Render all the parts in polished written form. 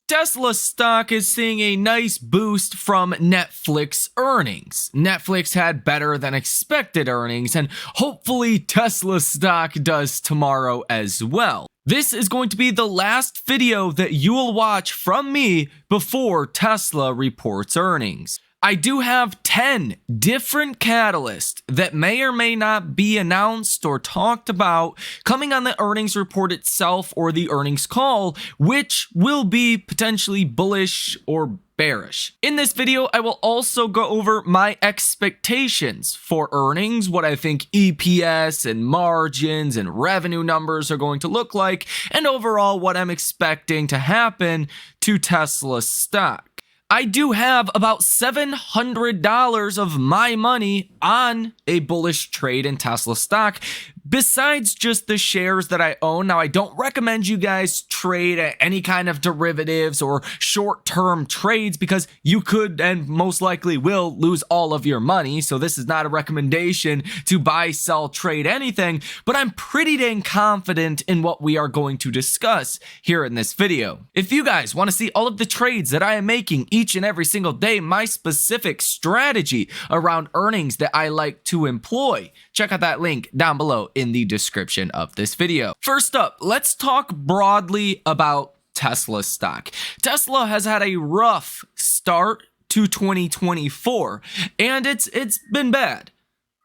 Tesla stock is seeing a nice boost from Netflix earnings. Netflix had better than expected earnings, and hopefully Tesla stock does tomorrow as well. This is going to be the last video that you will watch from me before Tesla reports earnings. I do have 10 different catalysts that may or may not be announced or talked about coming on the earnings report itself or the earnings call, which will be potentially bullish or bearish. In this video, I will also go over my expectations for earnings, what I think EPS and margins and revenue numbers are going to look like, and overall what I'm expecting to happen to Tesla stock. I do have about $700 of my money on a bullish trade in Tesla stock, besides just the shares that I own. Now, I don't recommend you guys trade any kind of derivatives or short-term trades because you could and most likely will lose all of your money. So this is not a recommendation to buy, sell, trade anything, but I'm pretty dang confident in what we are going to discuss here in this video. If you guys want to see all of the trades that I am making each and every single day, my specific strategy around earnings that I like to employ, check out that link down below in the description of this video. First up, let's talk broadly about Tesla stock. Tesla has had a rough start to 2024, and it's been bad.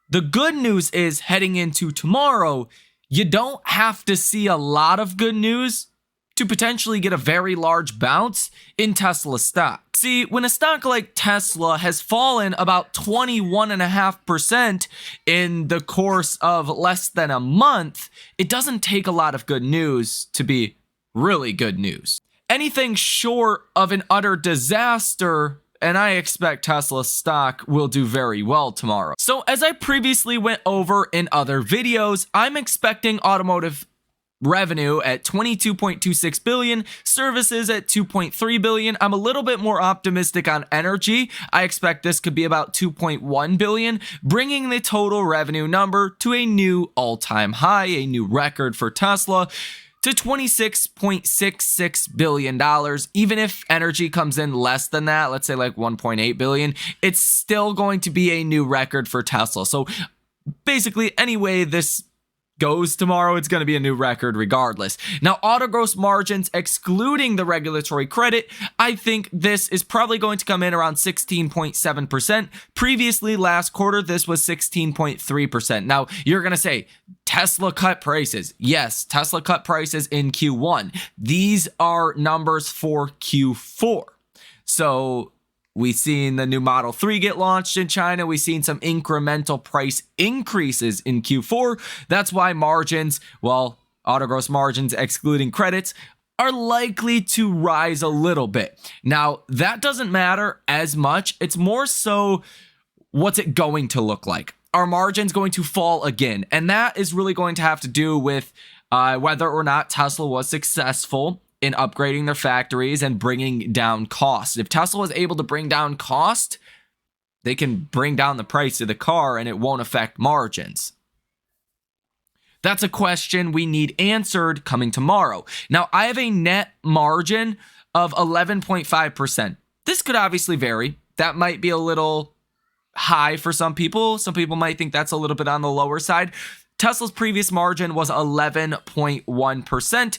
The good news is heading into tomorrow, you don't have to see a lot of good news to potentially get a very large bounce in Tesla stock. See, when a stock like Tesla has fallen about 21.5% in the course of less than a month, it doesn't take a lot of good news to be really good news. Anything short of an utter disaster, and I expect Tesla stock will do very well tomorrow. So as I previously went over in other videos, I'm expecting automotive revenue at 22.26 billion, services at 2.3 billion. I'm a little bit more optimistic on energy. I expect this could be about 2.1 billion, bringing the total revenue number to a new all-time high, a new record for Tesla, to $26.66 billion. Even if energy comes in less than that, let's say like 1.8 billion, it's still going to be a new record for Tesla. So basically, anyway, this goes tomorrow, it's going to be a new record regardless. Now, auto gross margins excluding the regulatory credit, I think this is probably going to come in around 16.7%. Previously, last quarter, this was 16.3%. Now, you're going to say, Tesla cut prices. Yes, Tesla cut prices in Q1. These are numbers for Q4. So we've seen the new Model 3 get launched in China. We've seen some incremental price increases in Q4. That's why margins, well, auto gross margins excluding credits, are likely to rise a little bit. Now, that doesn't matter as much. It's more so, what's it going to look like? Are margins going to fall again? And that is really going to have to do with whether or not Tesla was successful in upgrading their factories and bringing down costs. If Tesla was able to bring down cost, they can bring down the price of the car and it won't affect margins. That's a question we need answered coming tomorrow. Now, I have a net margin of 11.5%. This could obviously vary. That might be a little high for some people. Some people might think that's a little bit on the lower side. Tesla's previous margin was 11.1%.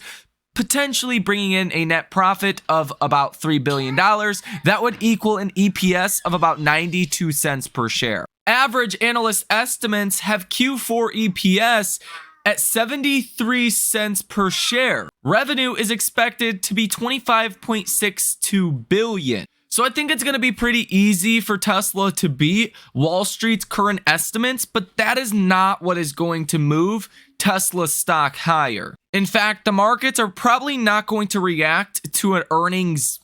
potentially bringing in a net profit of about $3 billion. That would equal an EPS of about 92 cents per share. Average analyst estimates have Q4 EPS at 73 cents per share. Revenue is expected to be 25.62 billion. So I think it's going to be pretty easy for Tesla to beat Wall Street's current estimates, but that is not what is going to move Tesla stock higher. In fact, the markets are probably not going to react to an earnings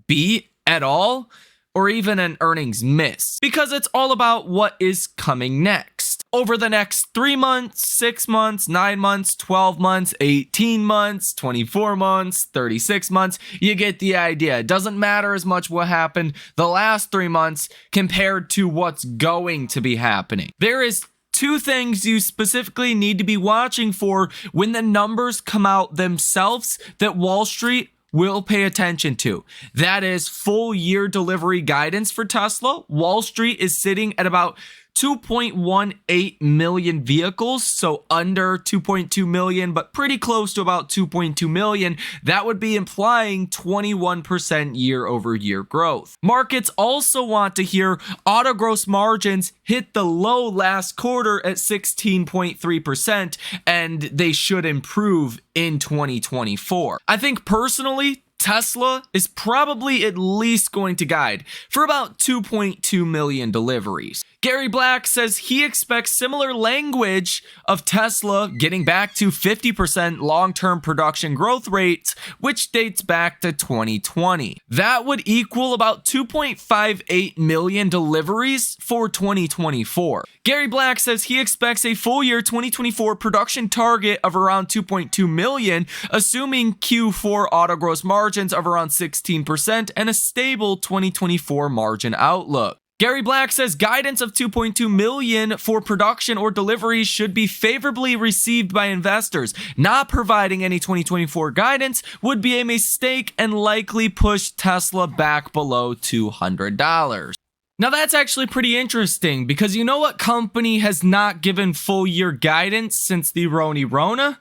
beat at all, or even an earnings miss, because it's all about what is coming next. Over the next 3 months, 6 months, 9 months, 12 months, 18 months, 24 months, 36 months, you get the idea. It doesn't matter as much what happened the last 3 months compared to what's going to be happening. There is 2 things you specifically need to be watching for when the numbers come out themselves that Wall Street will pay attention to. That is full year delivery guidance for Tesla. Wall Street is sitting at about 2.18 million vehicles, so under 2.2 million, but pretty close to about 2.2 million. That would be implying 21% year-over-year growth. Markets also want to hear auto gross margins hit the low last quarter at 16.3%, and they should improve in 2024. I think personally, Tesla is probably at least going to guide for about 2.2 million deliveries. Gary Black says he expects similar language of Tesla getting back to 50% long-term production growth rates, which dates back to 2020. That would equal about 2.58 million deliveries for 2024. Gary Black says he expects a full year 2024 production target of around 2.2 million, assuming Q4 auto gross margins of around 16% and a stable 2024 margin outlook. Gary Black says guidance of 2.2 million for production or deliveries should be favorably received by investors. Not providing any 2024 guidance would be a mistake and likely push Tesla back below $200. Now that's actually pretty interesting because you know what company has not given full year guidance since the Rona?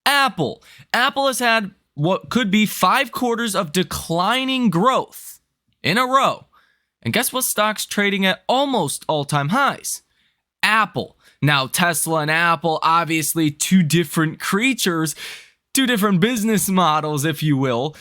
Apple. Apple has had what could be 5 quarters of declining growth in a row. And guess what stock's trading at almost all-time highs? Apple. Now, Tesla and Apple, obviously two different creatures, two different business models, if you will.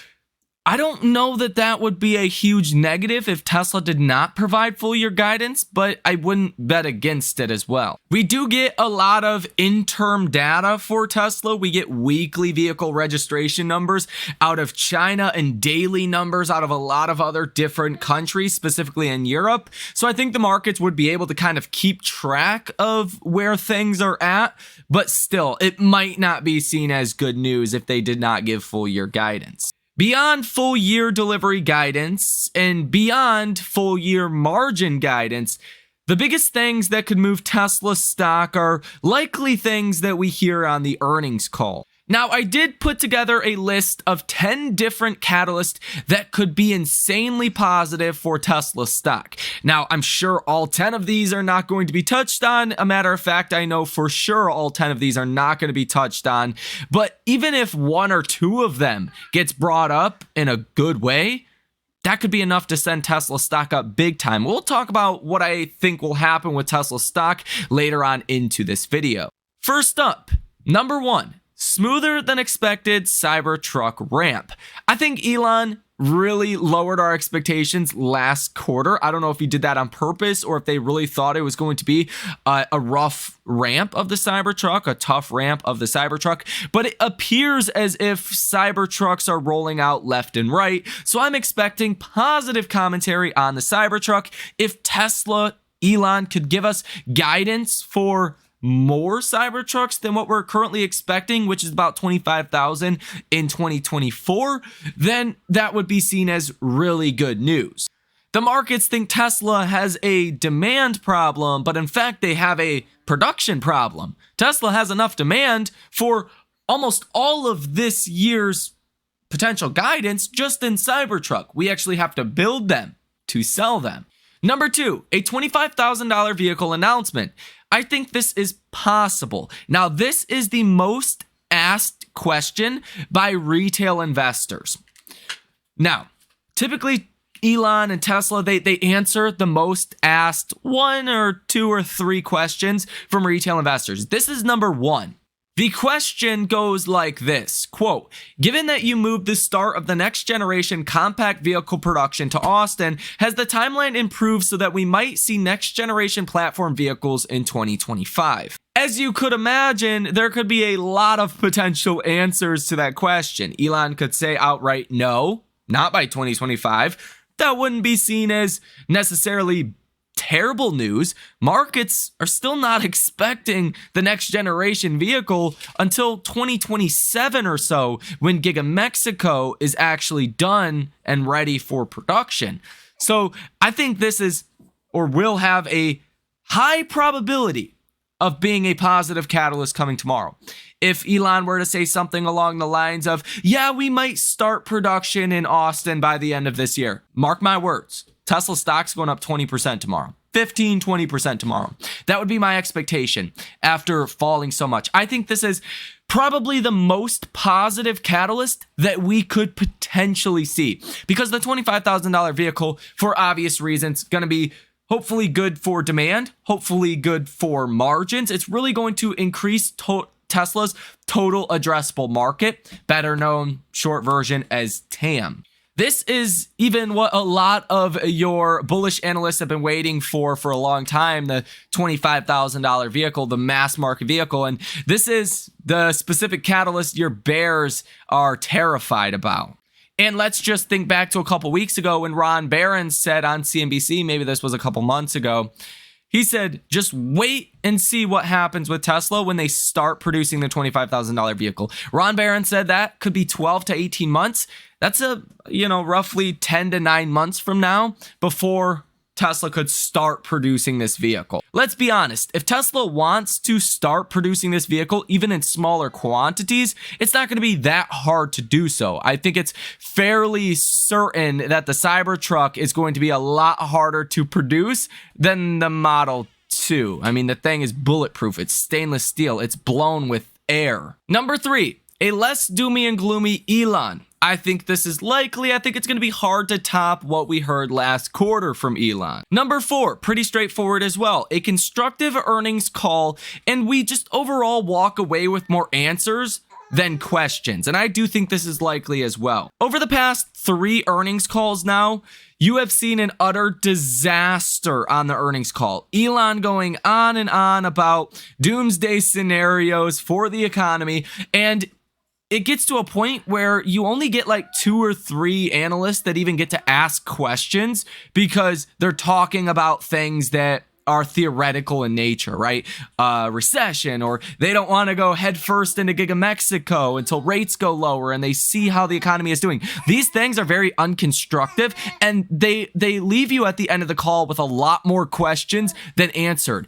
I don't know that that would be a huge negative if Tesla did not provide full year guidance, but I wouldn't bet against it as well. We do get a lot of interim data for Tesla. We get weekly vehicle registration numbers out of China and daily numbers out of a lot of other different countries, specifically in Europe. So I think the markets would be able to kind of keep track of where things are at, but still, it might not be seen as good news if they did not give full year guidance. Beyond full year delivery guidance and beyond full year margin guidance, the biggest things that could move Tesla stock are likely things that we hear on the earnings call. Now, I did put together a list of 10 different catalysts that could be insanely positive for Tesla stock. Now, I'm sure all 10 of these are not going to be touched on. A matter of fact, I know for sure all 10 of these are not going to be touched on. But even if 1 or 2 of them gets brought up in a good way, that could be enough to send Tesla stock up big time. We'll talk about what I think will happen with Tesla stock later on into this video. First up, number 1. Smoother than expected Cybertruck ramp. I think Elon really lowered our expectations last quarter. I don't know if he did that on purpose or if they really thought it was going to be a rough ramp of the Cybertruck, a tough ramp of the Cybertruck, but it appears as if Cybertrucks are rolling out left and right. So I'm expecting positive commentary on the Cybertruck. If Tesla, Elon could give us guidance for more Cybertrucks than what we're currently expecting, which is about 25,000 in 2024, then that would be seen as really good news. The markets think Tesla has a demand problem, but in fact they have a production problem. Tesla has enough demand for almost all of this year's potential guidance just in Cybertruck. We actually have to build them to sell them. Number 2, a $25,000 vehicle announcement. I think this is possible. Now, this is the most asked question by retail investors. Now, typically Elon and Tesla, they answer the most asked 1 or 2 or 3 questions from retail investors. This is number 1. The question goes like this, quote, given that you moved the start of the next generation compact vehicle production to Austin, has the timeline improved so that we might see next generation platform vehicles in 2025? As you could imagine, there could be a lot of potential answers to that question. Elon could say outright, no, not by 2025. That wouldn't be seen as necessarily terrible news. Markets are still not expecting the next generation vehicle until 2027 or so, when Giga Mexico is actually done and ready for production. So I think this is or will have a high probability of being a positive catalyst coming tomorrow. If Elon were to say something along the lines of, yeah, we might start production in Austin by the end of this year. Mark my words, Tesla stock's going up 20% tomorrow. 15-20% tomorrow. That would be my expectation after falling so much. I think this is probably the most positive catalyst that we could potentially see, because the $25,000 vehicle, for obvious reasons, going to be hopefully good for demand, hopefully good for margins. It's really going to increase Tesla's total addressable market, better known short version as TAM. This is even what a lot of your bullish analysts have been waiting for a long time, the $25,000 vehicle, the mass market vehicle. And this is the specific catalyst your bears are terrified about. And let's just think back to a couple weeks ago when Ron Barron said on CNBC, maybe this was a couple months ago, he said, just wait and see what happens with Tesla when they start producing the $25,000 vehicle. Ron Barron said that could be 12 to 18 months. That's roughly 10 to 9 months from now before Tesla could start producing this vehicle. Let's be honest, if Tesla wants to start producing this vehicle, even in smaller quantities, it's not going to be that hard to do so. I think it's fairly certain that the Cybertruck is going to be a lot harder to produce than the Model 2. I mean, the thing is bulletproof. It's stainless steel. It's blown with air. Number 3, a less doomy and gloomy Elon. I think this is likely. I think it's going to be hard to top what we heard last quarter from Elon. Number 4, pretty straightforward as well. A constructive earnings call, and we just overall walk away with more answers than questions. And I do think this is likely as well. Over the past 3 earnings calls now, you have seen an utter disaster on the earnings call. Elon going on and on about doomsday scenarios for the economy, and it gets to a point where you only get like 2 or 3 analysts that even get to ask questions because they're talking about things that are theoretical in nature, right? Recession, or they don't want to go headfirst into Giga Mexico until rates go lower and they see how the economy is doing. These things are very unconstructive, and they leave you at the end of the call with a lot more questions than answers.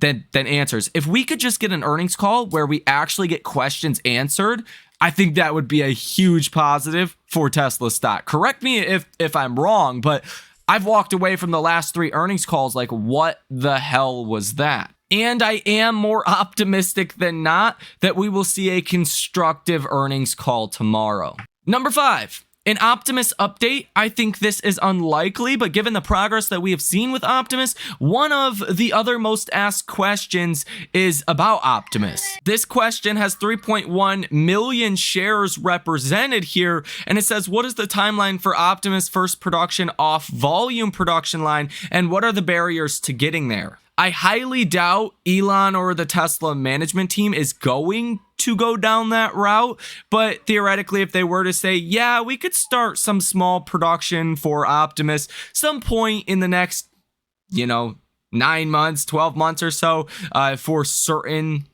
If we could just get an earnings call where we actually get questions answered, I think that would be a huge positive for Tesla stock. Correct me if I'm wrong, but I've walked away from the last 3 earnings calls like, what the hell was that? And I am more optimistic than not that we will see a constructive earnings call tomorrow. Number 5. An Optimus update. I think this is unlikely, but given the progress that we have seen with Optimus, one of the other most asked questions is about Optimus. This question has 3.1 million shares represented here, and it says, what is the timeline for Optimus first production off volume production line, and what are the barriers to getting there? I highly doubt Elon or the Tesla management team is going to go down that route, but theoretically, if they were to say, yeah, we could start some small production for Optimus some point in the next, 9 months, 12 months or so, for certain,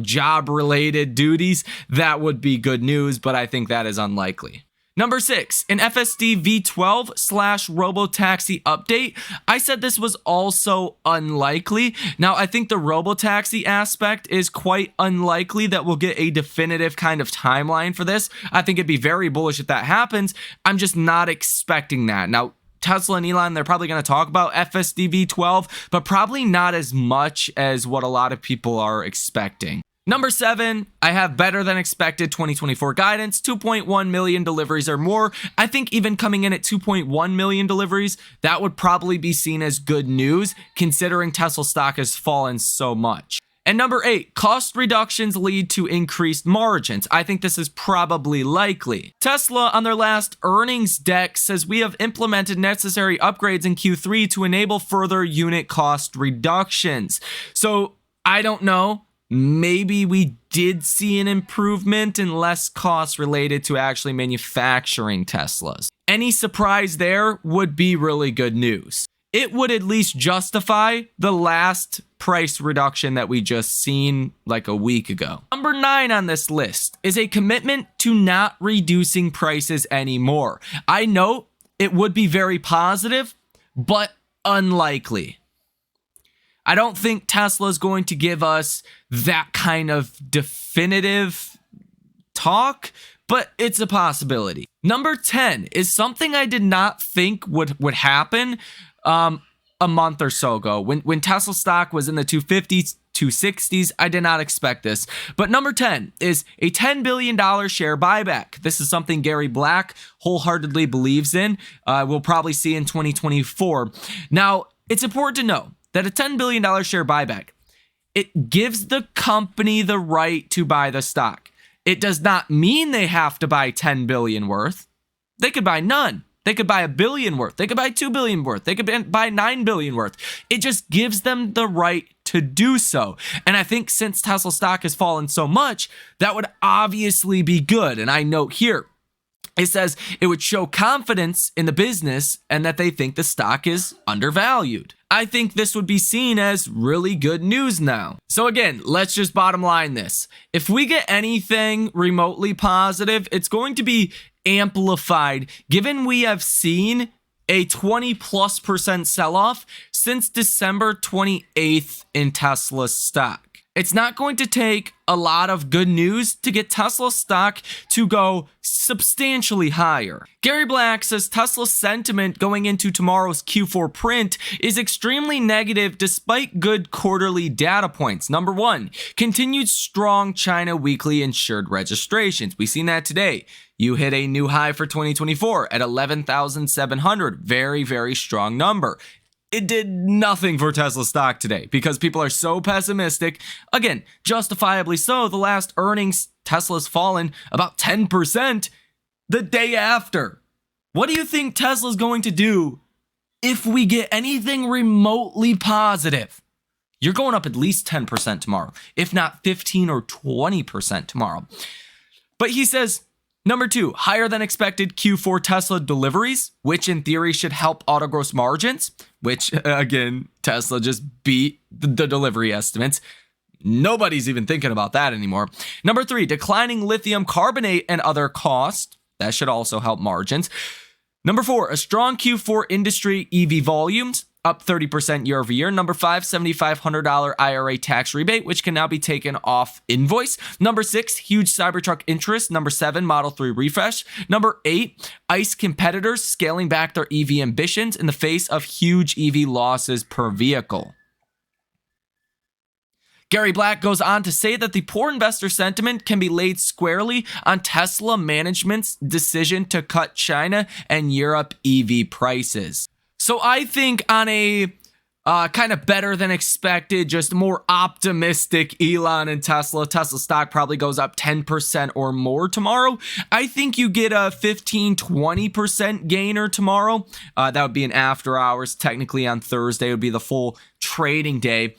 job related duties, that would be good news, but I think that is unlikely. Number 6, an FSD V12/Robotaxi update. I said this was also unlikely. Now, I think the Robotaxi aspect is quite unlikely that we'll get a definitive kind of timeline for this. I think it'd be very bullish if that happens. I'm just not expecting that. Now, Tesla and Elon, they're probably going to talk about FSD V12, but probably not as much as what a lot of people are expecting. Number 7, I have better than expected 2024 guidance, 2.1 million deliveries or more. I think even coming in at 2.1 million deliveries, that would probably be seen as good news considering Tesla stock has fallen so much. And number 8, cost reductions lead to increased margins. I think this is probably likely. Tesla on their last earnings deck says we have implemented necessary upgrades in Q3 to enable further unit cost reductions. So I don't know. Maybe we did see an improvement in less costs related to actually manufacturing Teslas. Any surprise there would be really good news. It would at least justify the last price reduction that we just seen like a week ago. Number 9 on this list is a commitment to not reducing prices anymore. I know it would be very positive, but unlikely. I don't think Tesla is going to give us that kind of definitive talk, but it's a possibility. Number 10 is something I did not think would happen a month or so ago. When Tesla stock was in the 250s, 260s, I did not expect this. But number 10 is a $10 billion share buyback. This is something Gary Black wholeheartedly believes in. We'll probably see in 2024. Now, it's important to know that a $10 billion share buyback, it gives the company the right to buy the stock. It does not mean they have to buy 10 billion worth. They could buy none. They could buy $1 billion worth. They could buy $2 billion worth. They could buy $9 billion worth. It just gives them the right to do so. And I think since Tesla stock has fallen so much, that would obviously be good. And I note here, it says it would show confidence in the business and that they think the stock is undervalued. I think this would be seen as really good news now. So again, let's just bottom line this. If we get anything remotely positive, it's going to be amplified given we have seen a 20+% sell-off since December 28th in Tesla stock. It's not going to take a lot of good news to get Tesla stock to go substantially higher. Gary Black says Tesla sentiment going into tomorrow's Q4 print is extremely negative despite good quarterly data points. Number 1, continued strong China weekly insured registrations. We've seen that today. You hit a new high for 2024 at 11,700. Very, very strong number. It did nothing for Tesla stock today because people are so pessimistic. Again, justifiably so. The last earnings, Tesla's fallen about 10% the day after. What do you think Tesla's going to do if we get anything remotely positive? You're going up at least 10% tomorrow, if not 15 or 20% tomorrow. But he says, number 2, higher than expected Q4 Tesla deliveries, which in theory should help auto gross margins, which again, Tesla just beat the delivery estimates. Nobody's even thinking about that anymore. Number 3, declining lithium carbonate and other costs. That should also help margins. Number 4, a strong Q4 industry EV volumes, up 30% year over year. Number 5, $7,500 IRA tax rebate, which can now be taken off invoice. Number 6, huge Cybertruck interest. Number 7, Model 3 refresh. Number 8, ICE competitors scaling back their EV ambitions in the face of huge EV losses per vehicle. Gary Black goes on to say that the poor investor sentiment can be laid squarely on Tesla management's decision to cut China and Europe EV prices. So I think on a kind of better than expected, just more optimistic Elon and Tesla stock probably goes up 10% or more tomorrow. I think you get a 15-20% gainer tomorrow. That would be an after hours. Technically on Thursday would be the full trading day.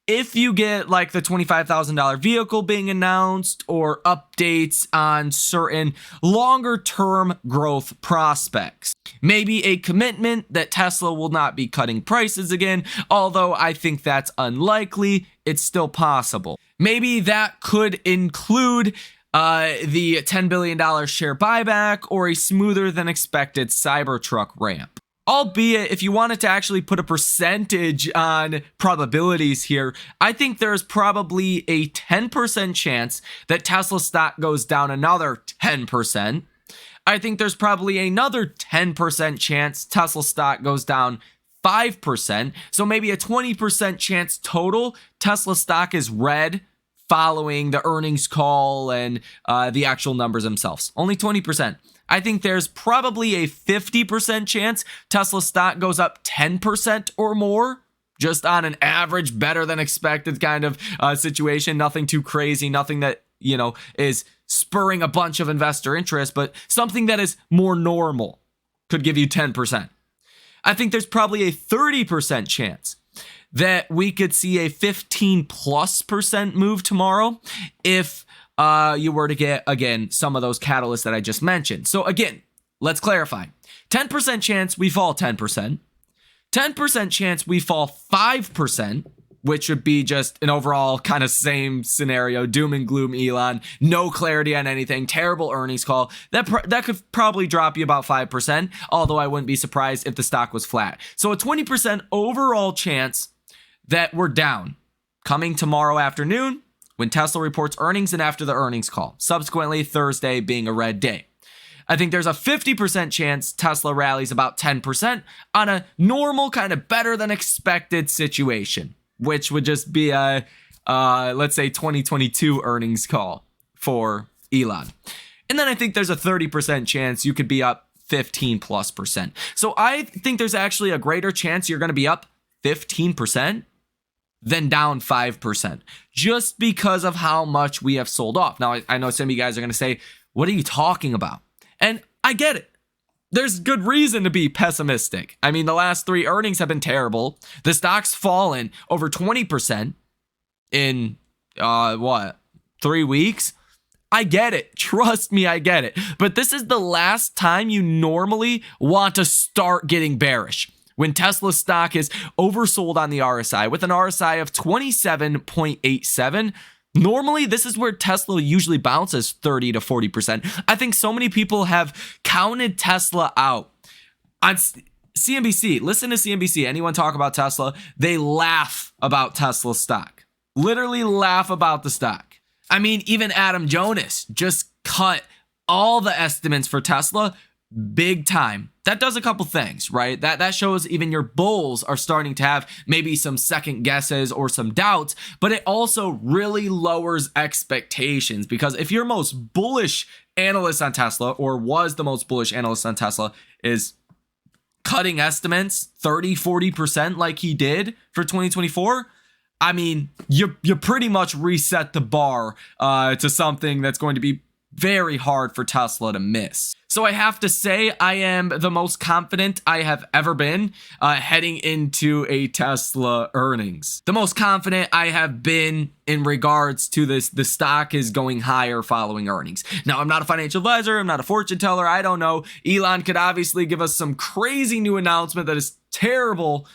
If you get like the $25,000 vehicle being announced or updates on certain longer term growth prospects, maybe a commitment that Tesla will not be cutting prices again, although I think that's unlikely, it's still possible. Maybe that could include the $10 billion share buyback or a smoother than expected Cybertruck ramp. Albeit, if you wanted to actually put a percentage on probabilities here, I think there's probably a 10% chance that Tesla stock goes down another 10%. I think there's probably another 10% chance Tesla stock goes down 5%. So maybe a 20% chance total Tesla stock is red following the earnings call and the actual numbers themselves. Only 20%. I think there's probably a 50% chance Tesla stock goes up 10% or more, just on an average, better than expected kind of situation. Nothing too crazy, nothing that, is spurring a bunch of investor interest, but something that is more normal could give you 10%. I think there's probably a 30% chance that we could see a 15+% move tomorrow if you were to get, again, some of those catalysts that I just mentioned. So again, let's clarify. 10% chance we fall 10%. 10% chance we fall 5%, which would be just an overall kind of same scenario, doom and gloom Elon, no clarity on anything, terrible earnings call. That could probably drop you about 5%, although I wouldn't be surprised if the stock was flat. So a 20% overall chance that we're down coming tomorrow afternoon when Tesla reports earnings and after the earnings call, subsequently Thursday being a red day. I think there's a 50% chance Tesla rallies about 10% on a normal kind of better than expected situation, which would just be a, let's say 2022 earnings call for Elon. And then I think there's a 30% chance you could be up 15+%. So I think there's actually a greater chance you're going to be up 15% than down 5%, just because of how much we have sold off. Now, I know some of you guys are going to say, what are you talking about? And I get it. There's good reason to be pessimistic. I mean, the last 3 earnings have been terrible. The stock's fallen over 20% in, 3 weeks? I get it. Trust me, I get it. But this is the last time you normally want to start getting bearish. When Tesla stock is oversold on the RSI with an RSI of 27.87, normally this is where Tesla usually bounces 30 to 40%. I think so many people have counted Tesla out. On CNBC, listen to CNBC, anyone talk about Tesla, they laugh about Tesla stock. Literally laugh about the stock. I mean, even Adam Jonas just cut all the estimates for Tesla big time. That does a couple things, right? That shows even your bulls are starting to have maybe some second guesses or some doubts, but it also really lowers expectations, because if your most bullish analyst on Tesla, or was the most bullish analyst on Tesla, is cutting estimates 30-40% like he did for 2024, I mean, you pretty much reset the bar to something that's going to be very hard for Tesla to miss. So I have to say I am the most confident I have ever been heading into a Tesla earnings. The most confident I have been in regards to this, the stock is going higher following earnings. Now, I'm not a financial advisor. I'm not a fortune teller. I don't know. Elon could obviously give us some crazy new announcement that is terrible,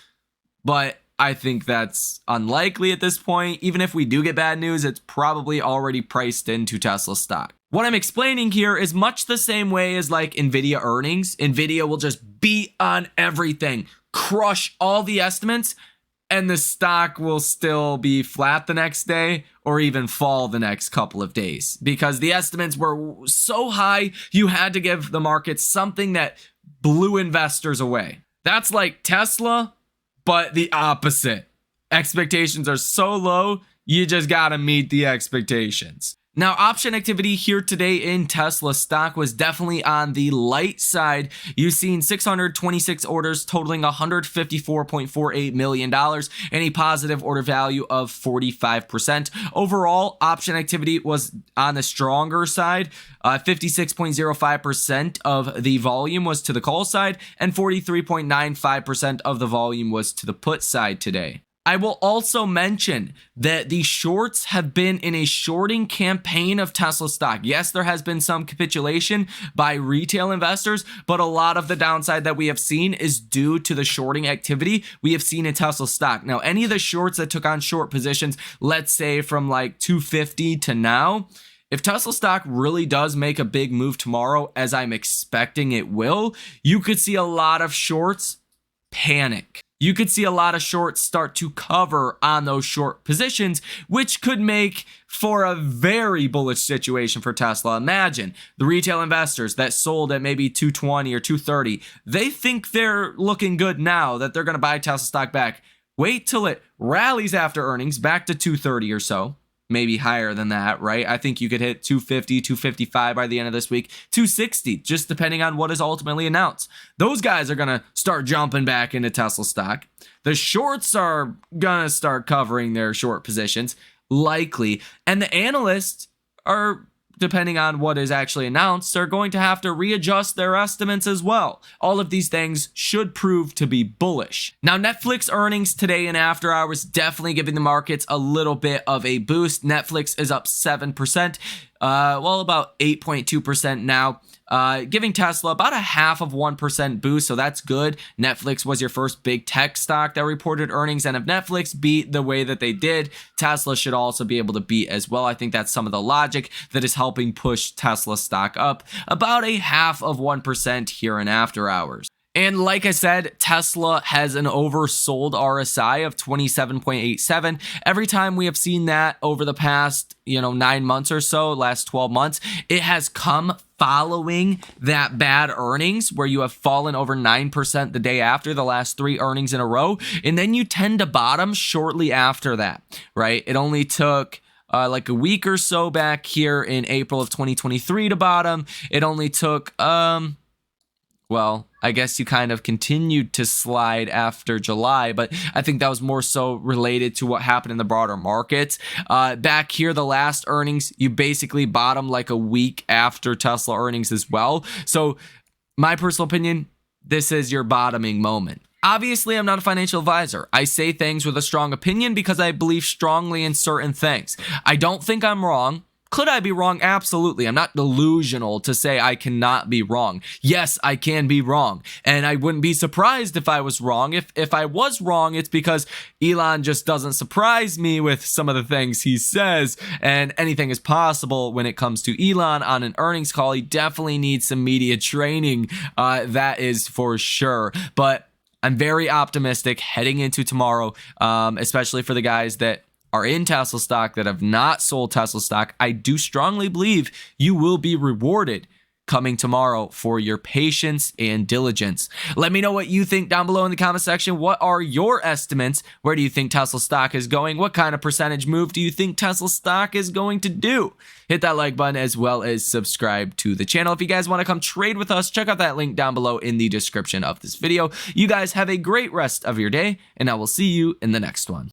but I think that's unlikely at this point. Even if we do get bad news, it's probably already priced into Tesla stock. What I'm explaining here is much the same way as like Nvidia earnings. Nvidia will just beat on everything, crush all the estimates, and the stock will still be flat the next day or even fall the next couple of days, because the estimates were so high, you had to give the market something that blew investors away. That's like Tesla, but the opposite. Expectations are so low, you just gotta meet the expectations. Now, option activity here today in Tesla stock was definitely on the light side. You've seen 626 orders totaling $154.48 million and a positive order value of 45%. Overall, option activity was on the stronger side. 56.05% of the volume was to the call side, and 43.95% of the volume was to the put side today. I will also mention that the shorts have been in a shorting campaign of Tesla stock. Yes, there has been some capitulation by retail investors, but a lot of the downside that we have seen is due to the shorting activity we have seen in Tesla stock. Now, any of the shorts that took on short positions, let's say from like 250 to now, if Tesla stock really does make a big move tomorrow, as I'm expecting it will, you could see a lot of shorts panic. You could see a lot of shorts start to cover on those short positions, which could make for a very bullish situation for Tesla. Imagine the retail investors that sold at maybe 220 or 230. They think they're looking good now, that they're going to buy Tesla stock back. Wait till it rallies after earnings back to 230 or so. Maybe higher than that, right? I think you could hit 250, 255 by the end of this week, 260, just depending on what is ultimately announced. Those guys are going to start jumping back into Tesla stock. The shorts are going to start covering their short positions, likely. And the analysts are, depending on what is actually announced, are going to have to readjust their estimates as well. All of these things should prove to be bullish. Now, Netflix earnings today and after hours definitely giving the markets a little bit of a boost. Netflix is up 7%, about 8.2% now. Giving Tesla about a 0.5% boost, so that's good. Netflix was your first big tech stock that reported earnings, and if Netflix beat the way that they did, Tesla should also be able to beat as well. I think that's some of the logic that is helping push Tesla stock up about a 0.5% here in after hours. And like I said, Tesla has an oversold RSI of 27.87. Every time we have seen that over the past, 9 months or so, last 12 months, it has come following that bad earnings where you have fallen over 9% the day after the last 3 earnings in a row. And then you tend to bottom shortly after that, right? It only took like a week or so back here in April of 2023 to bottom. It only took, well, I guess you kind of continued to slide after July, but I think that was more so related to what happened in the broader markets. Back here, the last earnings, you basically bottomed like a week after Tesla earnings as well. So my personal opinion, this is your bottoming moment. Obviously, I'm not a financial advisor. I say things with a strong opinion because I believe strongly in certain things. I don't think I'm wrong. Could I be wrong? Absolutely. I'm not delusional to say I cannot be wrong. Yes, I can be wrong. And I wouldn't be surprised if I was wrong. If I was wrong, it's because Elon just doesn't surprise me with some of the things he says. And anything is possible when it comes to Elon on an earnings call. He definitely needs some media training. That is for sure. But I'm very optimistic heading into tomorrow, especially for the guys that are in Tesla stock that have not sold Tesla stock. I do strongly believe you will be rewarded coming tomorrow for your patience and diligence. Let me know what you think down below in the comment section. What are your estimates? Where do you think Tesla stock is going? What kind of percentage move do you think Tesla stock is going to do? Hit that like button as well as subscribe to the channel. If you guys want to come trade with us, check out that link down below in the description of this video. You guys have a great rest of your day, and I will see you in the next one.